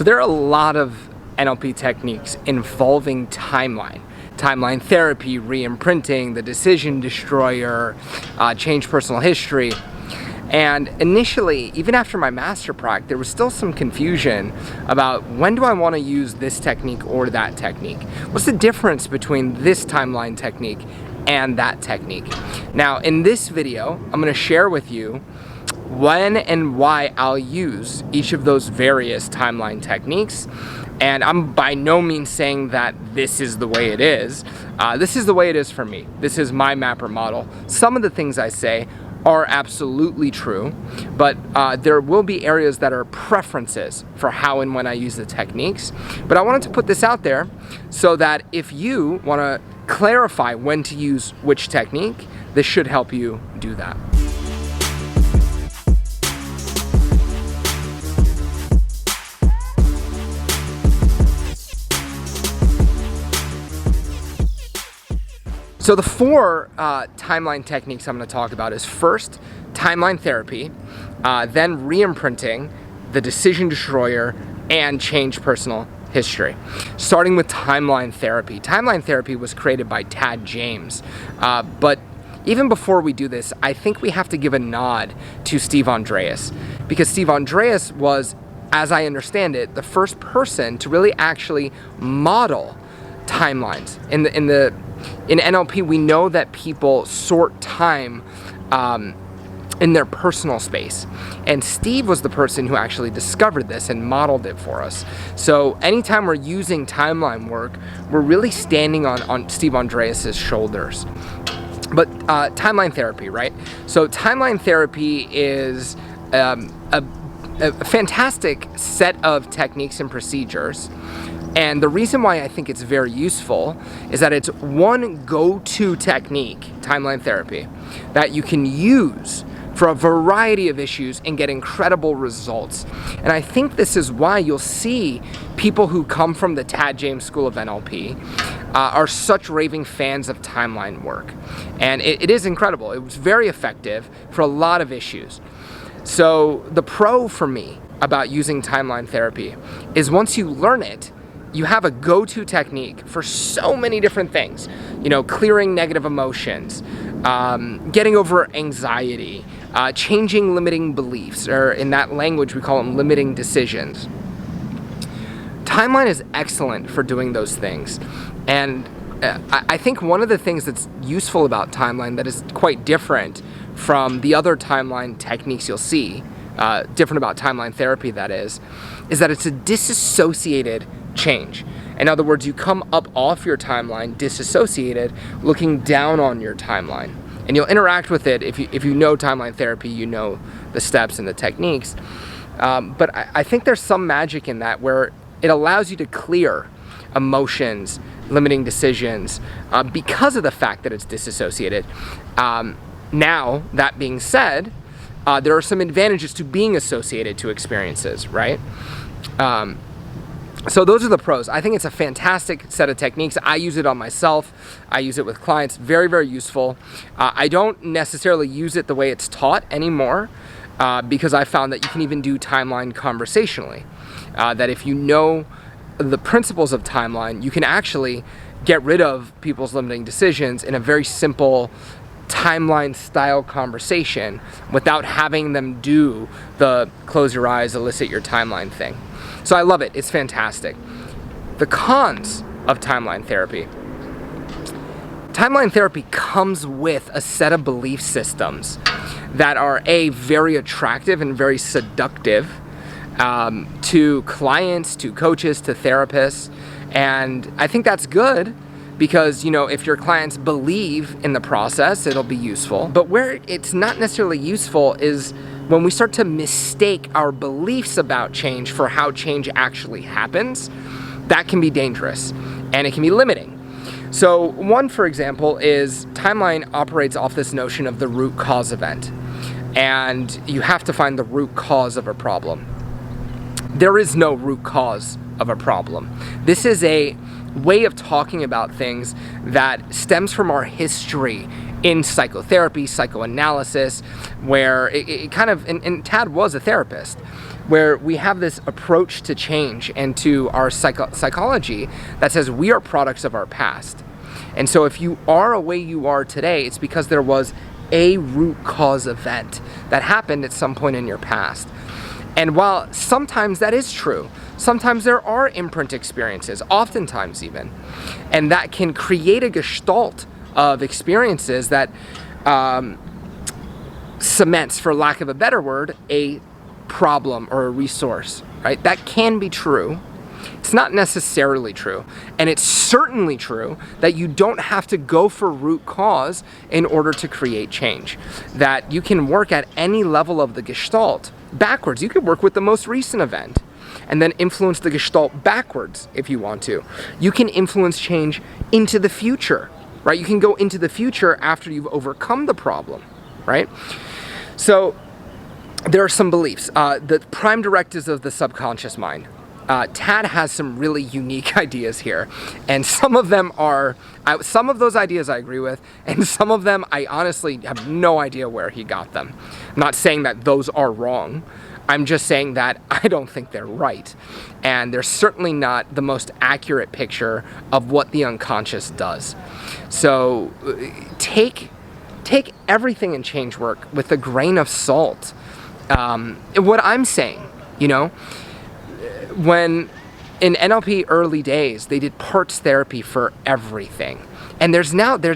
So there are a lot of NLP techniques involving timeline. Timeline therapy, reimprinting, the decision destroyer, change personal history. And initially, even after my master prac, there was still some confusion about when do I want to use this technique or that technique? What's the difference between this timeline technique and that technique? Now, in this video, I'm going to share with you when and why I'll use each of those various timeline techniques. And I'm by no means saying that this is the way it is. This is the way it is for me. This is my mapper model. Some of the things I say are absolutely true, but there will be areas that are preferences for how and when I use the techniques. But I wanted to put this out there so that if you want to clarify when to use which technique, this should help you do that. So the four timeline techniques I'm going to talk about is first, timeline therapy, then reimprinting, the decision destroyer, and change personal history. Starting with timeline therapy. Timeline therapy was created by Tad James, but even before we do this, I think we have to give a nod to Steve Andreas, because Steve Andreas was, as I understand it, the first person to really actually model timelines. In NLP, we know that people sort time in their personal space. And Steve was the person who actually discovered this and modeled it for us. So anytime we're using timeline work, we're really standing on Steve Andreas' shoulders. But timeline therapy, right? So timeline therapy is a fantastic set of techniques and procedures. And the reason why I think it's very useful is that it's one go-to technique, timeline therapy, that you can use for a variety of issues and get incredible results. And I think this is why you'll see people who come from the Tad James School of NLP are such raving fans of timeline work. And it is incredible. It was very effective for a lot of issues. So the pro for me about using timeline therapy is once you learn it, you have a go-to technique for so many different things. You know, clearing negative emotions, getting over anxiety, changing limiting beliefs, or in that language we call them limiting decisions. Timeline is excellent for doing those things. And I think one of the things that's useful about timeline that is quite different from the other timeline techniques you'll see, different about timeline therapy that is that it's a disassociated change. In other words, you come up off your timeline disassociated, looking down on your timeline. And you'll interact with it. If you know timeline therapy, you know the steps and the techniques. But I think there's some magic in that where it allows you to clear emotions, limiting decisions, because of the fact that it's disassociated. Now, that being said, there are some advantages to being associated to experiences, right? So those are the pros. I think it's a fantastic set of techniques. I use it on myself. I use it with clients. Very, very useful. I don't necessarily use it the way it's taught anymore because I found that you can even do timeline conversationally. That if you know the principles of timeline, you can actually get rid of people's limiting decisions in a very simple timeline style conversation without having them do the close your eyes, elicit your timeline thing. So I love it. It's fantastic. The cons of timeline therapy. Timeline therapy comes with a set of belief systems that are very attractive and very seductive to clients, to coaches, to therapists. And I think that's good because, you know, if your clients believe in the process, it'll be useful. But where it's not necessarily useful is when we start to mistake our beliefs about change for how change actually happens. That can be dangerous and it can be limiting. So one, for example, is timeline operates off this notion of the root cause event. And you have to find the root cause of a problem. There is no root cause of a problem. This is a way of talking about things that stems from our history in psychotherapy, psychoanalysis, where it kind of, and Tad was a therapist, where we have this approach to change and to our psychology that says we are products of our past. And so if you are a way you are today, it's because there was a root cause event that happened at some point in your past. And while sometimes that is true, sometimes there are imprint experiences, oftentimes even, and that can create a gestalt of experiences that cements, for lack of a better word, a problem or a resource, right? That can be true. It's not necessarily true. And it's certainly true that you don't have to go for root cause in order to create change. That you can work at any level of the gestalt backwards. You could work with the most recent event and then influence the gestalt backwards if you want to. You can influence change into the future, right? You can go into the future after you've overcome the problem, right? So there are some beliefs. The prime directives of the subconscious mind. Tad has some really unique ideas here, and some of them are, some of those ideas I agree with, and some of them I honestly have no idea where he got them. I'm not saying that those are wrong. I'm just saying that I don't think they're right, and they're certainly not the most accurate picture of what the unconscious does. So take everything in change work with a grain of salt. What I'm saying, you know, when in NLP early days, they did parts therapy for everything. And there's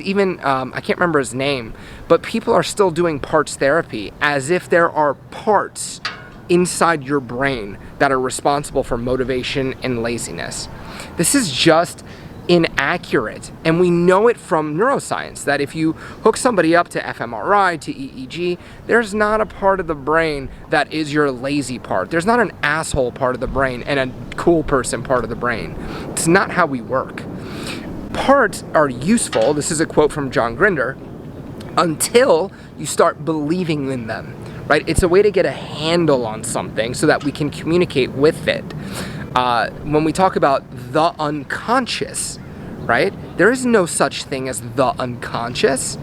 even, I can't remember his name, but people are still doing parts therapy as if there are parts inside your brain that are responsible for motivation and laziness. This is just inaccurate. And we know it from neuroscience that if you hook somebody up to fMRI, to EEG, there's not a part of the brain that is your lazy part. There's not an asshole part of the brain and a cool person part of the brain. It's not how we work. Parts are useful, this is a quote from John Grinder, until you start believing in them, right? It's a way to get a handle on something so that we can communicate with it. When we talk about the unconscious, right? There is no such thing as the unconscious.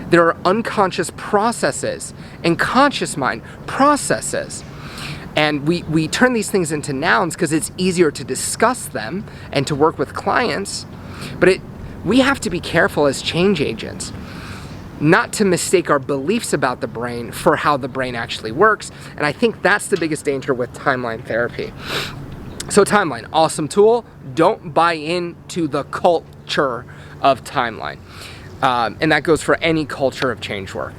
There are unconscious processes and conscious mind processes. And we turn these things into nouns because it's easier to discuss them and to work with clients. But we have to be careful as change agents not to mistake our beliefs about the brain for how the brain actually works. And I think that's the biggest danger with timeline therapy. So timeline, awesome tool. Don't buy into the culture of timeline. And that goes for any culture of change work.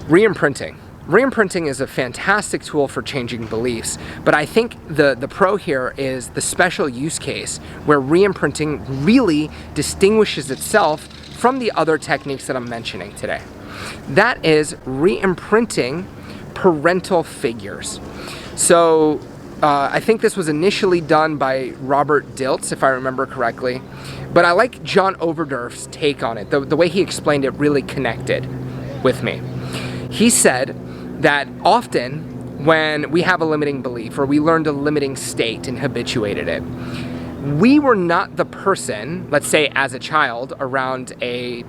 Reimprinting. Reimprinting is a fantastic tool for changing beliefs, but I think the pro here is the special use case where reimprinting really distinguishes itself from the other techniques that I'm mentioning today. That is reimprinting parental figures. So I think this was initially done by Robert Dilts, if I remember correctly, but I like John Overdurf's take on it. The way he explained it really connected with me. He said that often when we have a limiting belief or we learned a limiting state and habituated it, we were not the person, let's say as a child, around a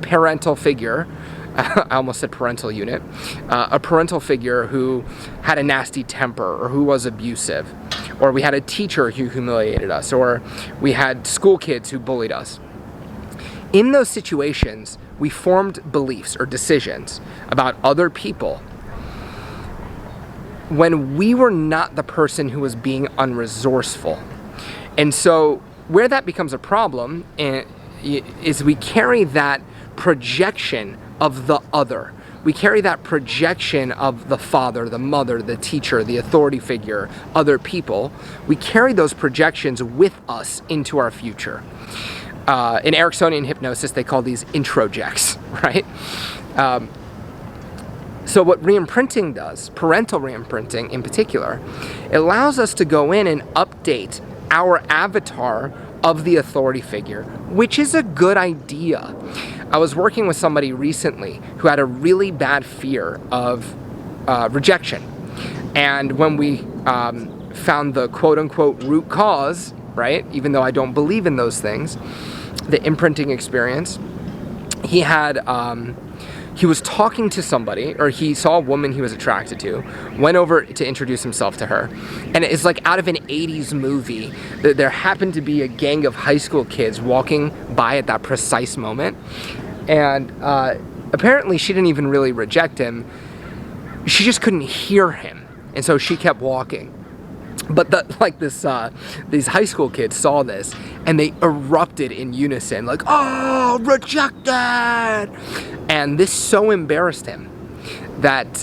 parental figure, I almost said parental unit, a parental figure who had a nasty temper or who was abusive, or we had a teacher who humiliated us, or we had school kids who bullied us. In those situations, we formed beliefs or decisions about other people when we were not the person who was being unresourceful. And so where that becomes a problem is we carry that projection of the other. We carry that projection of the father, the mother, the teacher, the authority figure, other people. We carry those projections with us into our future. In Ericksonian hypnosis, they call these introjects, right? So what reimprinting does, parental reimprinting in particular, it allows us to go in and update our avatar of the authority figure, which is a good idea. I was working with somebody recently who had a really bad fear of rejection. And when we found the quote-unquote root cause, right, even though I don't believe in those things, the imprinting experience, he had he was talking to somebody, or he saw a woman he was attracted to, went over to introduce himself to her, and it's like out of an 80s movie. There happened to be a gang of high school kids walking by at that precise moment, and apparently she didn't even really reject him. She just couldn't hear him, and so she kept walking. But these high school kids saw this, and they erupted in unison, like, "Oh, rejected!" And this so embarrassed him that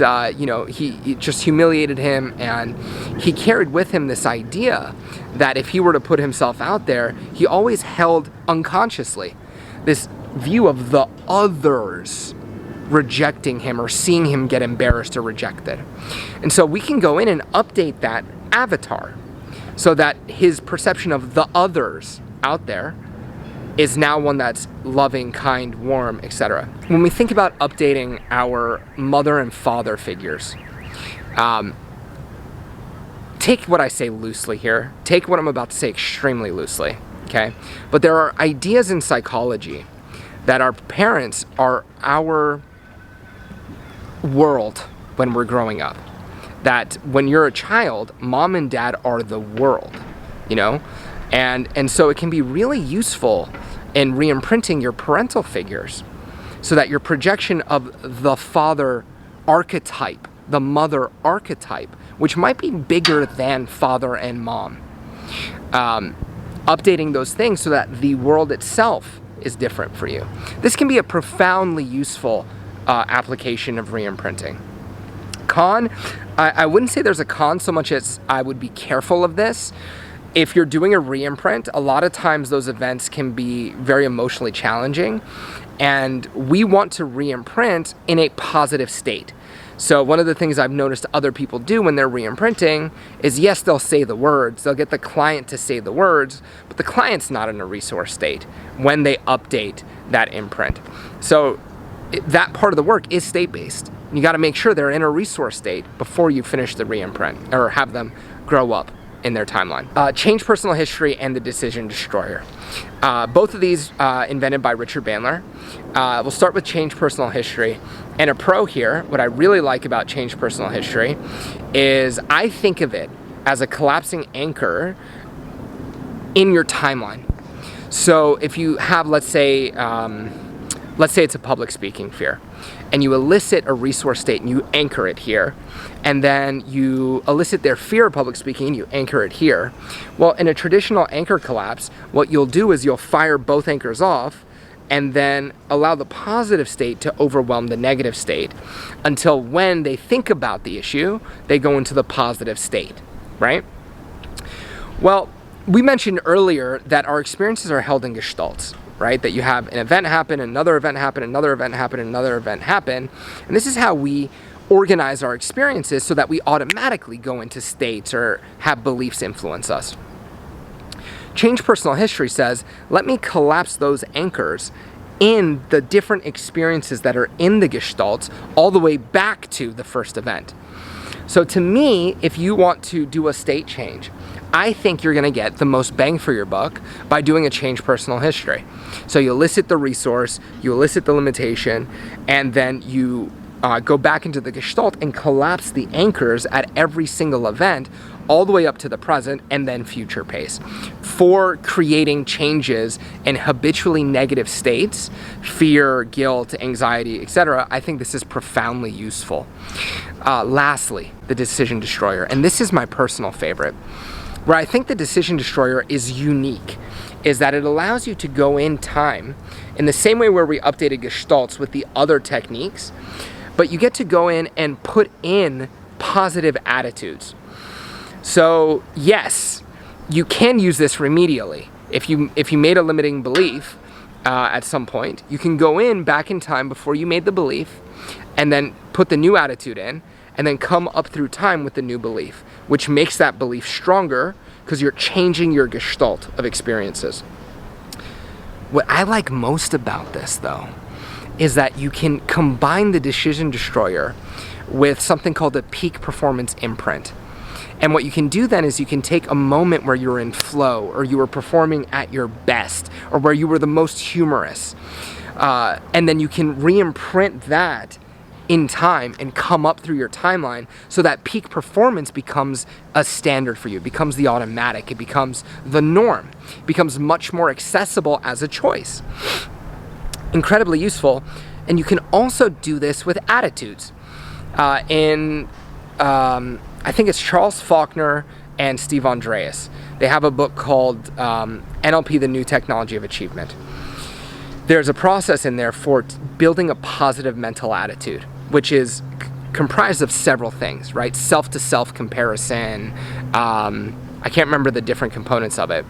he just humiliated him, and he carried with him this idea that if he were to put himself out there, he always held unconsciously this view of the others rejecting him or seeing him get embarrassed or rejected. And so we can go in and update that avatar so that his perception of the others out there is now one that's loving, kind, warm, etc. When we think about updating our mother and father figures, take what I say loosely here. Take what I'm about to say extremely loosely, okay? But there are ideas in psychology that our parents are our world when we're growing up. That when you're a child, mom and dad are the world, and so it can be really useful in reimprinting your parental figures so that your projection of the father archetype, the mother archetype, which might be bigger than father and mom, updating those things so that the world itself is different for you. This can be a profoundly useful application of reimprinting. Con, I wouldn't say there's a con so much as I would be careful of this. If you're doing a reimprint, a lot of times those events can be very emotionally challenging, and we want to reimprint in a positive state. So one of the things I've noticed other people do when they're reimprinting is, yes, they'll say the words, they'll get the client to say the words, but the client's not in a resource state when they update that imprint. So that part of the work is state-based. You got to make sure they're in a resource state before you finish the reimprint or have them grow up in their timeline. Change personal history and the decision destroyer. Both of these invented by Richard Bandler. We'll start with change personal history. And a pro here, what I really like about change personal history is I think of it as a collapsing anchor in your timeline. So if you have, let's say it's a public speaking fear, and you elicit a resource state and you anchor it here, and then you elicit their fear of public speaking and you anchor it here. Well, in a traditional anchor collapse, what you'll do is you'll fire both anchors off and then allow the positive state to overwhelm the negative state until when they think about the issue, they go into the positive state, right? Well, we mentioned earlier that our experiences are held in gestalts, right? That you have an event happen, another event happen, another event happen, another event happen. And this is how we organize our experiences so that we automatically go into states or have beliefs influence us. Change personal history says, let me collapse those anchors in the different experiences that are in the gestalts all the way back to the first event. So to me, if you want to do a state change, I think you're going to get the most bang for your buck by doing a change personal history. So you elicit the resource, you elicit the limitation, and then you go back into the gestalt and collapse the anchors at every single event all the way up to the present and then future pace for creating changes in habitually negative states, fear, guilt, anxiety, etc. I think this is profoundly useful. Lastly, the decision destroyer, and this is my personal favorite. Where I think the decision destroyer is unique is that it allows you to go in time in the same way where we updated gestalts with the other techniques, but you get to go in and put in positive attitudes. So yes, you can use this remedially. If you made a limiting belief at some point, you can go in back in time before you made the belief and then put the new attitude in and then come up through time with the new belief, which makes that belief stronger because you're changing your gestalt of experiences. What I like most about this, though, is that you can combine the decision destroyer with something called a peak performance imprint. And what you can do then is you can take a moment where you're in flow or you were performing at your best or where you were the most humorous. and then you can re-imprint that in time and come up through your timeline so that peak performance becomes a standard for you, becomes the automatic, it becomes the norm, becomes much more accessible as a choice. Incredibly useful. And you can also do this with attitudes. I think it's Charles Faulkner and Steve Andreas. They have a book called NLP, The New Technology of Achievement. There's a process in there for building a positive mental attitude, which is comprised of several things, right? Self-to-self comparison. I can't remember the different components of it,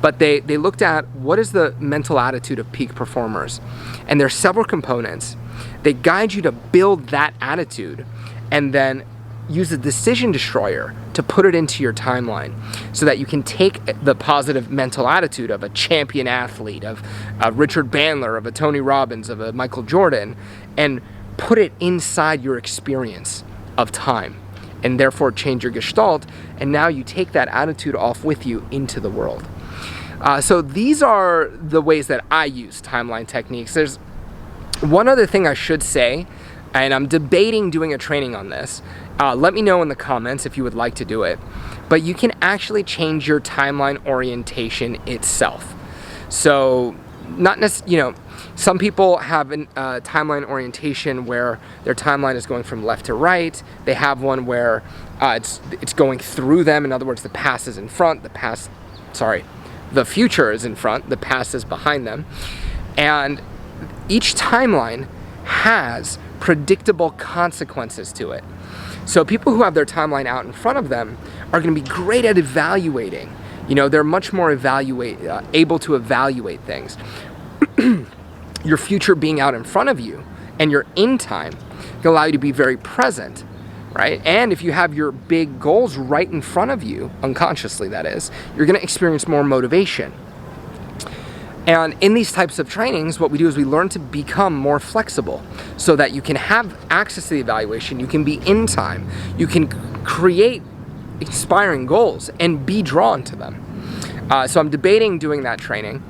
but they looked at what is the mental attitude of peak performers. And there's several components. They guide you to build that attitude and then use a decision destroyer to put it into your timeline so that you can take the positive mental attitude of a champion athlete, of a Richard Bandler, of a Tony Robbins, of a Michael Jordan, and put it inside your experience of time and therefore change your gestalt. And now you take that attitude off with you into the world. So these are the ways that I use timeline techniques. There's one other thing I should say, and I'm debating doing a training on this. Let me know in the comments if you would like to do it. But you can actually change your timeline orientation itself. So, not necessarily, some people have a timeline orientation where their timeline is going from left to right. They have one where it's going through them. In other words, the past is in front, the future is in front, the past is behind them. And each timeline has predictable consequences to it. So people who have their timeline out in front of them are going to be great at evaluating. They're much more able to evaluate things. Your future being out in front of you and you're in time can allow you to be very present, right? And if you have your big goals right in front of you, unconsciously that is, you're going to experience more motivation. And in these types of trainings, what we do is we learn to become more flexible so that you can have access to the evaluation, you can be in time, you can create inspiring goals and be drawn to them. So I'm debating doing that training.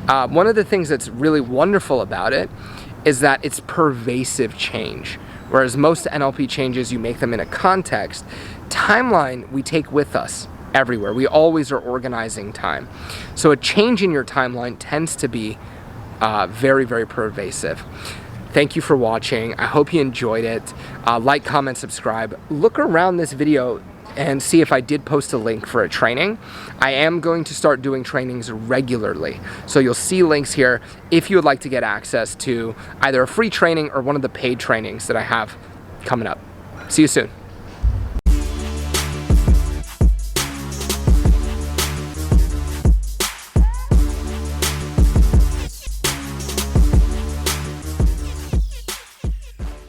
One of the things that's really wonderful about it is that it's pervasive change. Whereas most NLP changes, you make them in a context. Timeline, we take with us everywhere. We always are organizing time. So a change in your timeline tends to be very, very pervasive. Thank you for watching. I hope you enjoyed it. Like, comment, subscribe. Look around this video and see if I did post a link for a training. I am going to start doing trainings regularly. So you'll see links here if you would like to get access to either a free training or one of the paid trainings that I have coming up. See you soon.